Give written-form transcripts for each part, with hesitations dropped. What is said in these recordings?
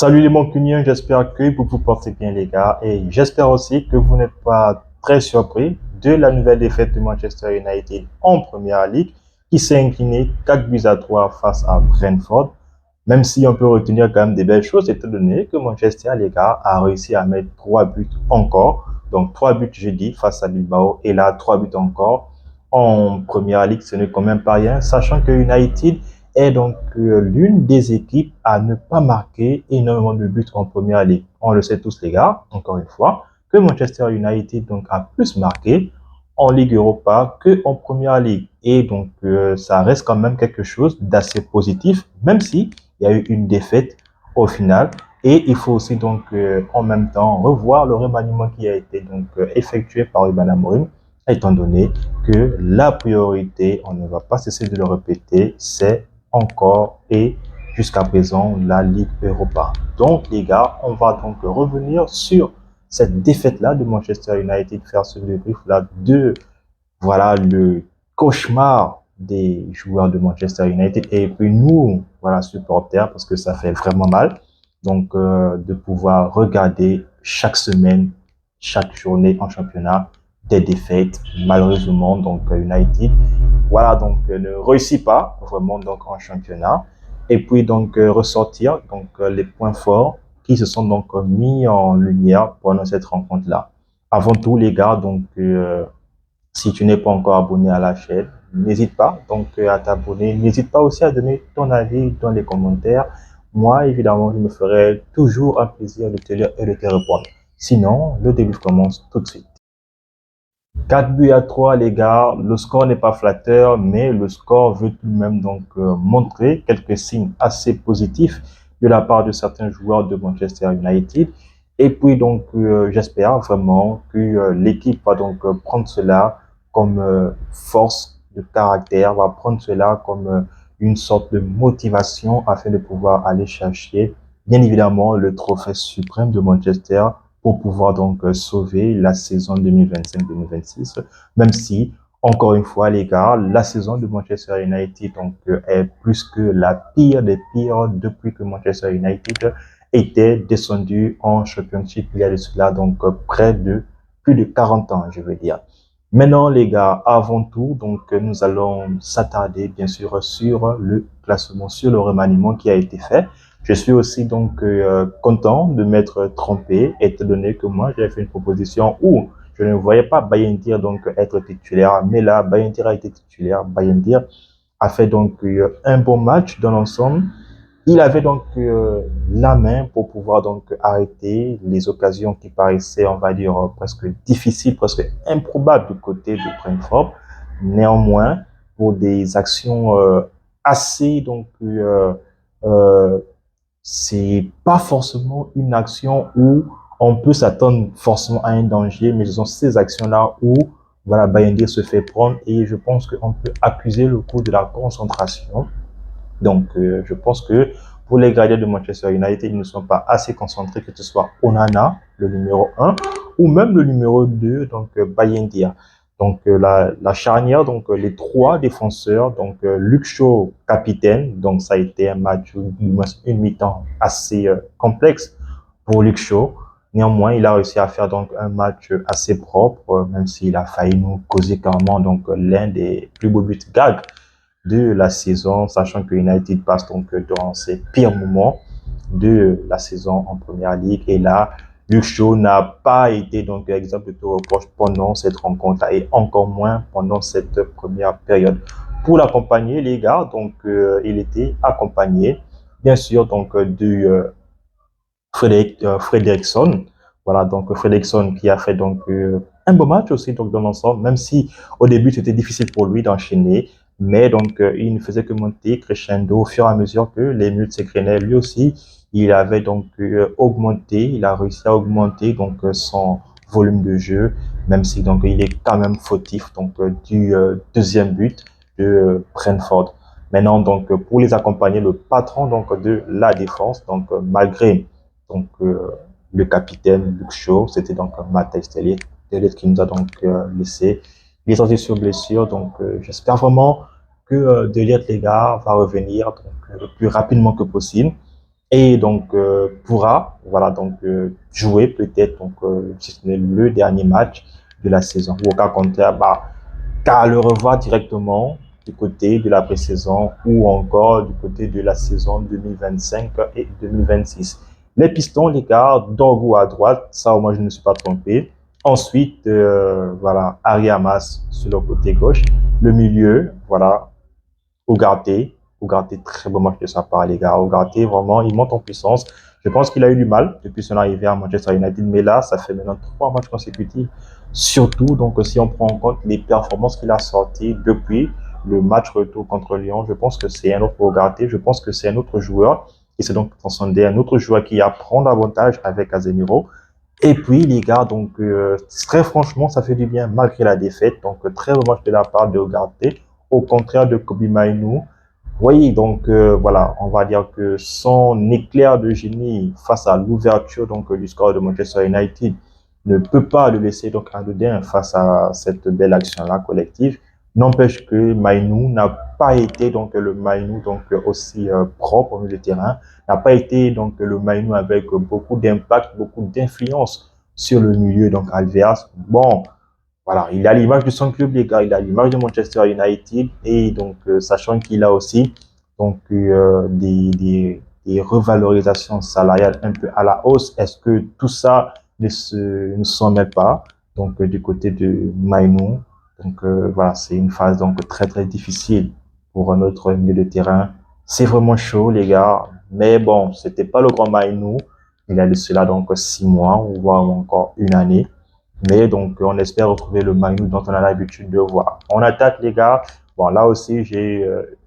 Salut les Mancuniens, j'espère que vous vous portez bien les gars et j'espère aussi que vous n'êtes pas très surpris de la nouvelle défaite de Manchester United en Première Ligue qui s'est incliné 4 buts à 3 face à Brentford. Même si on peut retenir quand même des belles choses étant donné que Manchester les gars a réussi à mettre 3 buts encore. Donc 3 buts jeudi face à Bilbao et là 3 buts encore en Première Ligue, ce n'est quand même pas rien, sachant que United est donc l'une des équipes à ne pas marquer énormément de buts en Première Ligue. On le sait tous les gars, encore une fois, que Manchester United donc a plus marqué en Ligue Europa que en Première Ligue. Et donc ça reste quand même quelque chose d'assez positif, même si il y a eu une défaite au final. Et il faut aussi donc en même temps revoir le remaniement qui a été donc effectué par Ruben Amorim, étant donné que la priorité, on ne va pas cesser de le répéter, c'est encore et jusqu'à présent la Ligue Europa. Donc les gars, on va donc revenir sur cette défaite-là de Manchester United, faire ce débrief-là de voilà le cauchemar des joueurs de Manchester United et puis nous, voilà, supporters, parce que ça fait vraiment mal. Donc de pouvoir regarder chaque semaine, chaque journée en championnat des défaites, malheureusement. Donc United voilà, donc ne réussit pas vraiment donc en championnat. Et puis donc ressortir donc les points forts qui se sont donc mis en lumière pendant cette rencontre-là. Avant tout les gars, donc si tu n'es pas encore abonné à la chaîne, n'hésite pas donc à t'abonner. N'hésite pas aussi à donner ton avis dans les commentaires. Moi, évidemment, je me ferai toujours un plaisir de te lire et de te répondre. Sinon, le début commence tout de suite. 4 buts à 3, les gars. Le score n'est pas flatteur, mais le score veut tout de même donc montrer quelques signes assez positifs de la part de certains joueurs de Manchester United. Et puis donc, j'espère vraiment que l'équipe va donc prendre cela comme force de caractère, va prendre cela comme une sorte de motivation afin de pouvoir aller chercher, bien évidemment, le trophée suprême de Manchester pour pouvoir donc sauver la saison 2025-2026, même si, encore une fois, les gars, la saison de Manchester United donc, est plus que la pire des pires depuis que Manchester United était descendu en Championship il y a de cela, donc près de plus de 40 ans, je veux dire. Maintenant, les gars, avant tout, donc nous allons s'attarder bien sûr sur le classement, sur le remaniement qui a été fait. Je suis aussi donc content de m'être trompé, étant donné que moi j'avais fait une proposition où je ne voyais pas Bayindir donc être titulaire, mais là Bayindir a été titulaire. Bayindir a fait donc un bon match dans l'ensemble. Il avait donc la main pour pouvoir donc arrêter les occasions qui paraissaient, on va dire, presque difficiles, presque improbables du côté de Brentford. Néanmoins, pour des actions assez donc c'est pas forcément une action où on peut s'attendre forcément à un danger, mais ce sont ces actions-là où voilà, Bayindir se fait prendre et je pense qu'on peut accuser le coup de la concentration. Donc, je pense que pour les gardiens de Manchester United, ils ne sont pas assez concentrés, que ce soit Onana, le numéro 1, ou même le numéro 2, donc Bayindir. Donc, la charnière, donc les trois défenseurs, donc Luke Shaw, capitaine, donc ça a été un match, une mi-temps assez complexe pour Luke Shaw. Néanmoins, il a réussi à faire donc un match assez propre, même s'il a failli nous causer carrément donc l'un des plus beaux buts gags de la saison, sachant que United passe donc dans ses pires moments de la saison en Première Ligue. Et là, Luke Shaw n'a pas été donc exemple de tout reproche pendant cette rencontre et encore moins pendant cette première période. Pour l'accompagner, les gars, donc il était accompagné, bien sûr, donc du Fredriksson. Voilà, donc Fredriksson qui a fait donc un beau match aussi donc dans l'ensemble, même si au début c'était difficile pour lui d'enchaîner, mais donc il ne faisait que monter crescendo au fur et à mesure que les minutes s'écrénaient. Lui aussi, il avait donc augmenté, il a réussi à augmenter donc son volume de jeu, même si donc il est quand même fautif donc du deuxième but de Brentford. Maintenant donc pour les accompagner, le patron donc de la défense, donc malgré donc le capitaine Luke Shaw, c'était donc Matthijs de Ligt qui nous a donc laissé. Il est sorti sur blessure, donc j'espère vraiment que de Ligt, les gars, va revenir donc, le plus rapidement que possible. et donc pourra voilà donc jouer peut-être donc si ce n'est le dernier match de la saison. Ou au cas contraire, qu'à le revoir directement du côté de la pré-saison ou encore du côté de la saison 2025 et 2026. Les Pistons, les gars, Dorgo à droite, ça au moins je ne me suis pas trompé. Ensuite, voilà, Ariamas sur le côté gauche. Le milieu, voilà, Ougarté. Ougarté, très bon match de sa part, les gars. Ougarté, vraiment, il monte en puissance. Je pense qu'il a eu du mal depuis son arrivée à Manchester United, mais là, ça fait maintenant 3 matchs consécutifs. Surtout, donc, si on prend en compte les performances qu'il a sorties depuis le match retour contre Lyon, je pense que c'est un autre Ougarté. Je pense que c'est un autre joueur qui s'est donc transcendé, un autre joueur qui apprend davantage avec Casemiro. Et puis, les gars, donc, très franchement, ça fait du bien malgré la défaite. Donc, très bon match de la part de Ougarté. Au contraire de Kobe Mainoo. Oui, donc voilà, on va dire que son éclair de génie face à l'ouverture donc du score de Manchester United ne peut pas le laisser donc anodin face à cette belle action-là collective. N'empêche que Mainoo n'a pas été donc le Mainoo donc aussi propre au milieu de terrain, n'a pas été donc le Mainoo avec beaucoup d'impact, beaucoup d'influence sur le milieu donc adverse. Bon, voilà, il a l'image de son club, les gars, il a l'image de Manchester United et donc sachant qu'il a aussi donc des revalorisations salariales un peu à la hausse, est-ce que tout ça ne s'en met pas donc du côté de Mainoo? Donc voilà, c'est une phase donc très très difficile pour notre milieu de terrain. C'est vraiment chaud, les gars, mais bon, c'était pas le grand Mainoo. Il a de cela donc 6 mois ou voire encore une année. Mais donc, on espère retrouver le Manu dont on a l'habitude de voir. On attaque, les gars. Bon, là aussi, j'ai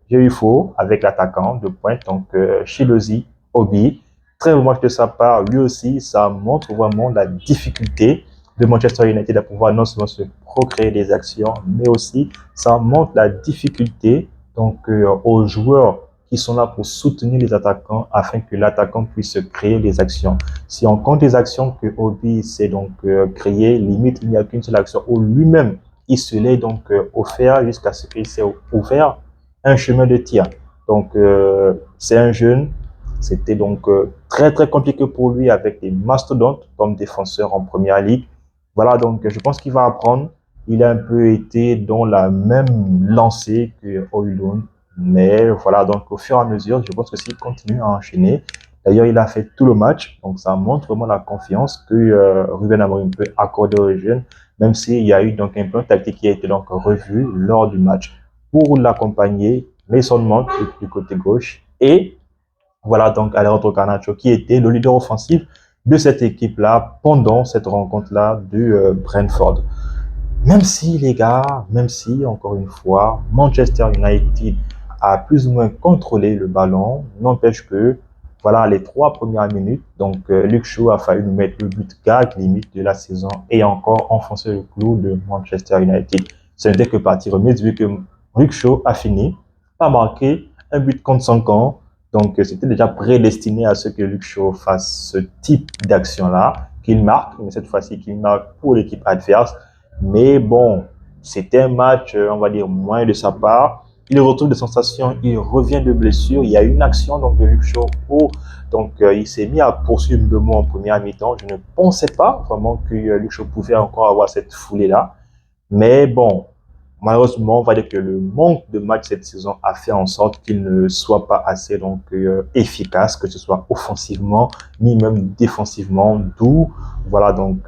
eu faux avec l'attaquant de pointe, donc Shilozi Obi. Très bon match de sa part. Lui aussi, ça montre vraiment la difficulté de Manchester United à pouvoir non seulement se procréer des actions, mais aussi ça montre la difficulté donc aux joueurs qui sont là pour soutenir les attaquants afin que l'attaquant puisse créer des actions. Si on compte les actions que Obi s'est donc créé, limite il n'y a qu'une seule action où lui-même il se l'est donc offert jusqu'à ce qu'il s'est ouvert un chemin de tir. Donc c'est un jeune, c'était donc très très compliqué pour lui avec des mastodontes comme défenseur en première ligue. Voilà, donc je pense qu'il va apprendre. Il a un peu été dans la même lancée que Højlund, mais voilà, donc au fur et à mesure, je pense que s'il continue à enchaîner, d'ailleurs, il a fait tout le match, donc ça montre vraiment la confiance que Ruben Amorim peut accorder aux jeunes, même s'il y a eu donc un plan tactique qui a été donc revu lors du match pour l'accompagner, Mason Mount du côté gauche et voilà donc Alejandro Garnacho qui était le leader offensif de cette équipe-là pendant cette rencontre-là du Brentford. Même si, les gars, même si, encore une fois, Manchester United a plus ou moins contrôlé le ballon, n'empêche que, voilà, les 3 premières minutes, donc Luke Shaw a failli nous mettre le but gag limite de la saison et encore enfoncer le clou de Manchester United. Ce n'était que partie remise vu que Luke Shaw a fini par marquer un but contre son camp. Donc c'était déjà prédestiné à ce que Luke Shaw fasse ce type d'action-là, qu'il marque, mais cette fois-ci qu'il marque pour l'équipe adverse. Mais bon, c'était un match, on va dire, moins de sa part. Il retrouve des sensations, il revient de blessure. Il y a une action donc, de Luke Shaw où donc, il s'est mis à poursuivre Mbeumo en première mi-temps. Je ne pensais pas vraiment que Luke Shaw pouvait encore avoir cette foulée-là. Mais bon, malheureusement, on va dire que le manque de matchs cette saison a fait en sorte qu'il ne soit pas assez donc efficace, que ce soit offensivement ni même défensivement. D'où voilà donc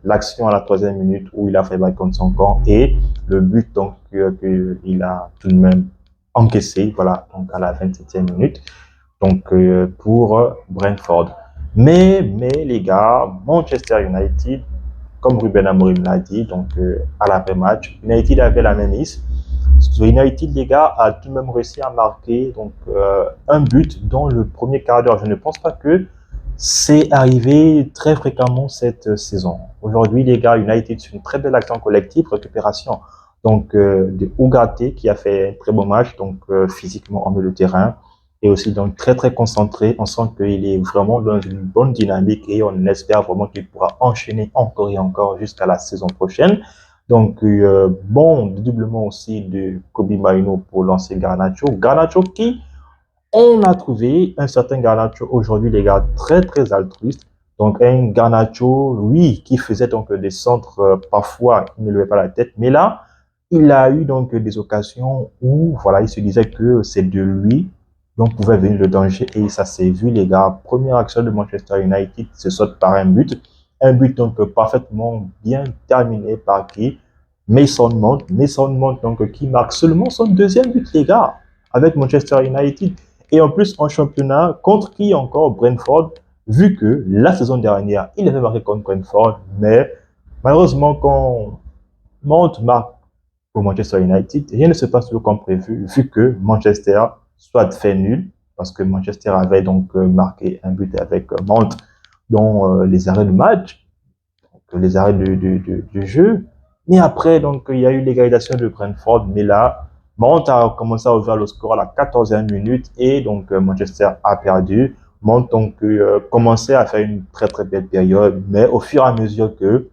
l'action à la 3e minute où il a fait balle contre son camp et le but donc qu'il a tout de même encaissé voilà donc à la 27e minute donc pour Brentford. Mais les gars, Manchester United comme Ruben Amorim l'a dit, donc à l'après-match, United avait la même mise. United, les gars, a tout de même réussi à marquer donc un but dans le premier quart d'heure. Je ne pense pas que c'est arrivé très fréquemment cette saison. Aujourd'hui, les gars, United, c'est une très belle action collective, récupération donc de Ougarté qui a fait un très bon match, donc physiquement en milieu de terrain et aussi donc très très concentré. On sent qu'il est vraiment dans une bonne dynamique et on espère vraiment qu'il pourra enchaîner encore et encore jusqu'à la saison prochaine. Donc bon doublement aussi de Kobe Mainoo pour lancer Garnacho. Garnacho qui On a trouvé un certain Garnacho aujourd'hui, les gars, très très altruiste. Donc un Garnacho, oui, qui faisait donc des centres, parfois il ne levait pas la tête, mais là, il a eu donc des occasions où voilà, il se disait que c'est de lui dont pouvait venir le danger et ça s'est vu, les gars. Première action de Manchester United se saute par un but donc parfaitement bien terminé par qui? Mason Mount donc qui marque seulement son deuxième but, les gars, avec Manchester United. Et en plus, en championnat, contre qui encore? Brentford, vu que la saison dernière, il avait marqué contre Brentford, mais malheureusement, quand Mount marque pour Manchester United, rien ne se passe comme prévu, vu que Manchester soit fait nul, parce que Manchester avait donc marqué un but avec Mount dans les arrêts de match, donc les arrêts du jeu. Mais après, donc, il y a eu l'égalisation de Brentford, mais là, Mount a commencé à ouvrir le score à la 14e minute et donc Manchester a perdu. Mount donc commençait à faire une très très belle période, mais au fur et à mesure que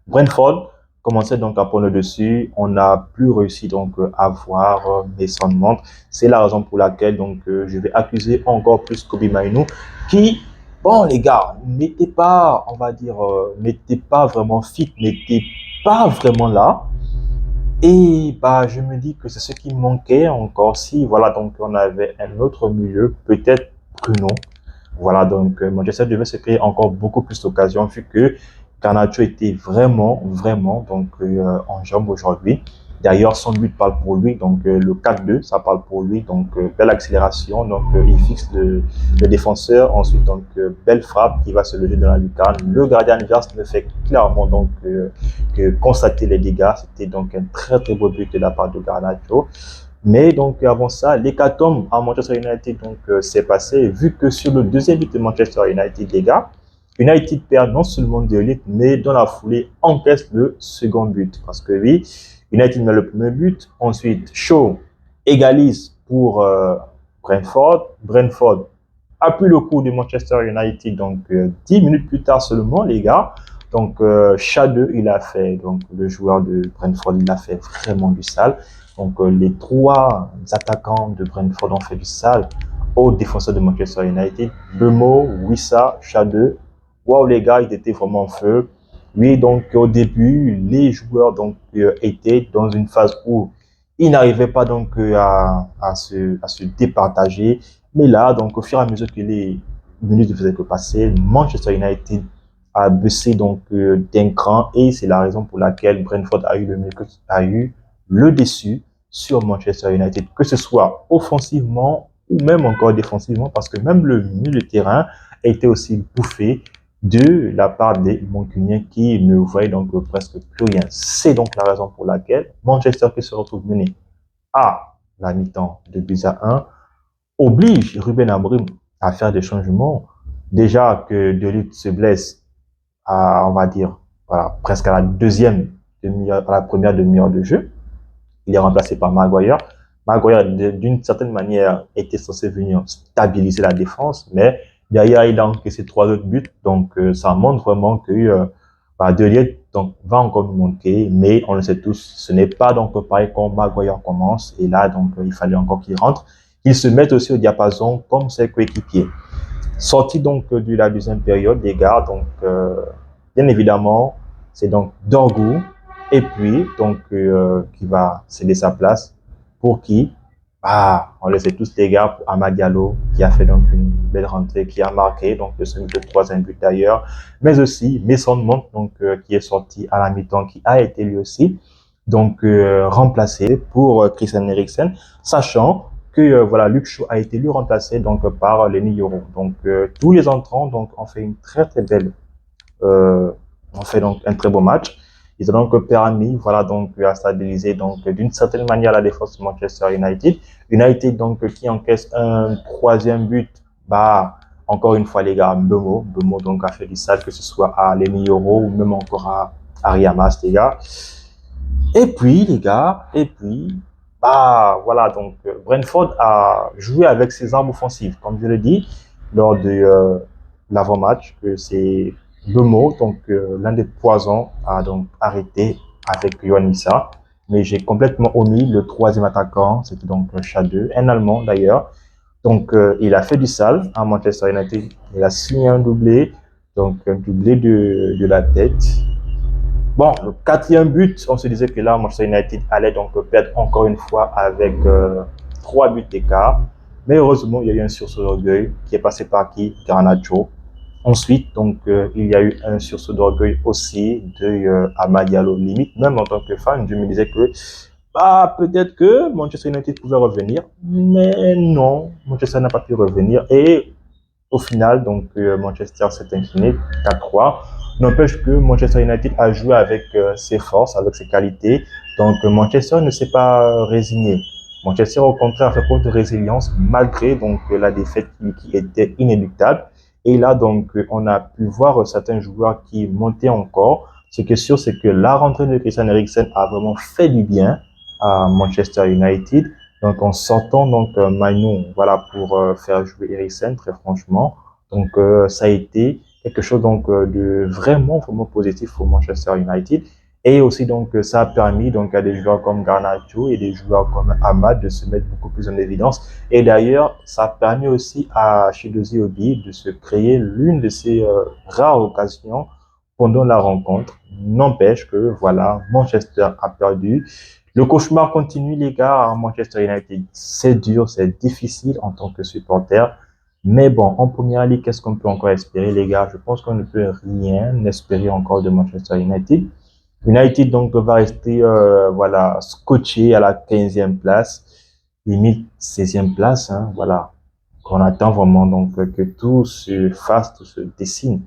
Brentford commençait donc à prendre le dessus, on n'a plus réussi donc à voir Mason Mount. C'est la raison pour laquelle donc je vais accuser encore plus Kobbie Mainoo qui, bon les gars, n'était pas, on va dire, n'était pas vraiment fit, n'était pas vraiment là. Et bah je me dis que c'est ce qui manquait encore. Si voilà donc on avait un autre milieu, peut-être que non. Voilà, donc Manchester devait se créer encore beaucoup plus d'occasions vu que Garnacho était vraiment donc en jambes aujourd'hui. D'ailleurs, son but parle pour lui, donc le 4-2, ça parle pour lui, donc belle accélération, donc il fixe le défenseur, ensuite donc belle frappe qui va se loger dans la lucarne. Le gardien adverse ne fait clairement donc que constater les dégâts. C'était donc un très très beau but de la part de Garnacho. Mais donc avant ça, l'hécatombe à Manchester United donc s'est passé vu que sur le deuxième but de Manchester United, les gars, United perd non seulement de l'élite, mais dans la foulée encaisse le second but. Parce que oui, United met le premier but, ensuite Shaw égalise pour Brentford. Brentford appuie le coup de Manchester United donc 10 minutes plus tard seulement, les gars. Donc Shade, il a fait, donc le joueur de Brentford, il a fait vraiment du sale. Donc les trois attaquants de Brentford ont fait du sale aux défenseurs de Manchester United. Bemo, Wissa, Shade. Waouh les gars, ils étaient vraiment en feu. Oui, donc au début, les joueurs donc étaient dans une phase où ils n'arrivaient pas donc à se départager. Mais là, donc au fur et à mesure que les minutes faisaient que passer, Manchester United a baissé donc d'un cran et c'est la raison pour laquelle Brentford a eu le dessus sur Manchester United, que ce soit offensivement ou même encore défensivement, parce que même le milieu de terrain a été aussi bouffé de la part des Mancuniens qui ne voyaient donc presque plus rien. C'est donc la raison pour laquelle Manchester qui se retrouve mené à la mi-temps de buts à 1 oblige Ruben Amorim à faire des changements. Déjà que De Ligt se blesse à, on va dire, voilà, presque à la à la première demi-heure de jeu. Il est remplacé par Maguire. Maguire, d'une certaine manière, était censé venir stabiliser la défense, mais derrière, il a encaissé 3 autres buts. Donc, ça montre vraiment que De Ligt donc, va encore nous manquer, mais on le sait tous, ce n'est pas donc pareil quand Maguire commence. Et là, donc, il fallait encore qu'il rentre. Il se mette aussi au diapason comme ses coéquipiers. Sorti donc de la deuxième période, les gars, donc bien évidemment, c'est donc Dorgu et puis donc qui va céder sa place pour qui? Ah, on le sait tous les gars, pour Amad Diallo qui a fait donc une belle rentrée, qui a marqué donc le troisième but d'ailleurs, mais aussi Mason Mount donc qui est sorti à la mi-temps, qui a été lui aussi donc remplacé pour Christian Eriksen, sachant que voilà, Luke Shaw a été lui remplacé donc par Lenny Yoro. Donc tous les entrants donc ont fait une très très belle, ont fait donc un très beau match. Ils ont donc permis voilà donc à stabiliser donc d'une certaine manière la défense de Manchester United. United donc qui encaisse un troisième but, bah encore une fois les gars, Bemo donc a fait du sale, que ce soit à Lenny Yoro ou même encore à Ari Hamas les gars. Et puis, les gars, bah, voilà, donc, Brentford a joué avec ses armes offensives. Comme je l'ai dit, lors de l'avant-match, que c'est Bemo, donc, l'un des poisons, a donc arrêté avec Yohan Wissa. Mais j'ai complètement omis le troisième attaquant, c'était donc Shade, un Allemand d'ailleurs. Donc, il a fait du sale à Manchester United. Il a signé un doublé, donc un doublé de la tête. Bon, le quatrième but, on se disait que là, Manchester United allait donc perdre encore une fois avec 3 buts d'écart. Mais heureusement, il y a eu un sursaut d'orgueil qui est passé par qui? Garnacho. Ensuite, donc, il y a eu un sursaut d'orgueil aussi de Amad Diallo. Limite, même en tant que fan, je me disais que bah, peut-être que Manchester United pouvait revenir. Mais non, Manchester n'a pas pu revenir. Et au final, donc, Manchester s'est incliné 4-3. N'empêche que Manchester United a joué avec ses forces, avec ses qualités. Donc, Manchester ne s'est pas résigné. Manchester, au contraire, a fait preuve de résilience malgré donc la défaite qui était inéluctable. Et là, donc, on a pu voir certains joueurs qui montaient encore. Ce qui est sûr, c'est que la rentrée de Christian Eriksen a vraiment fait du bien à Manchester United. Donc, en sortant donc Manu, voilà, pour faire jouer Eriksen, très franchement. Donc, ça a été quelque chose donc de vraiment positif pour Manchester United. Et aussi donc ça a permis donc à des joueurs comme Garnacho et des joueurs comme Ahmad de se mettre beaucoup plus en évidence. Et d'ailleurs, ça a permis aussi à Chidozie Obi de se créer l'une de ces rares occasions pendant la rencontre. N'empêche que voilà, Manchester a perdu. Le cauchemar continue, les gars, à Manchester United. C'est dur, c'est difficile en tant que supporter. Mais bon, en première ligue, qu'est-ce qu'on peut encore espérer, les gars? Je pense qu'on ne peut rien espérer encore de Manchester United. United, donc, va rester, voilà, scotché à la 15e place, limite 16e place, hein, voilà. Qu'on attend vraiment, donc, que tout se fasse, tout se dessine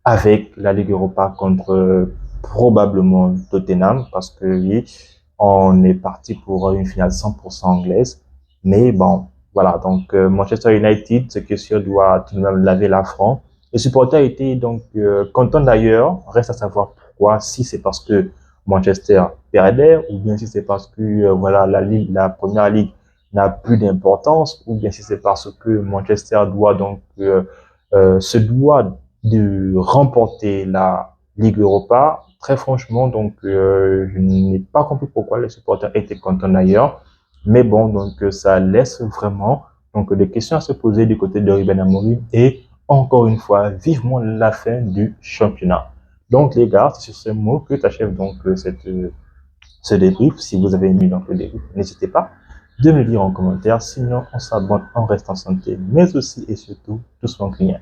avec la Ligue Europa contre probablement Tottenham, parce que oui, on est parti pour une finale 100% anglaise. Mais bon, voilà, donc Manchester United, ce question doit tout de même laver l'affront. Les supporters étaient donc contents d'ailleurs, reste à savoir pourquoi, si c'est parce que Manchester perdait, ou bien si c'est parce que voilà la première ligue n'a plus d'importance, ou bien si c'est parce que Manchester doit donc se doit de remporter la Ligue Europa. Très franchement, donc, je n'ai pas compris pourquoi les supporters étaient contents d'ailleurs. Mais bon, donc, ça laisse vraiment donc des questions à se poser du côté de Ruben Amorim. Et encore une fois, vivement la fin du championnat. Donc, les gars, c'est sur ce mot que t'achèves donc ce débrief. Si vous avez aimé donc le débrief, n'hésitez pas de me le dire en commentaire. Sinon, on s'abonne, on reste en santé, mais aussi et surtout, tous en client.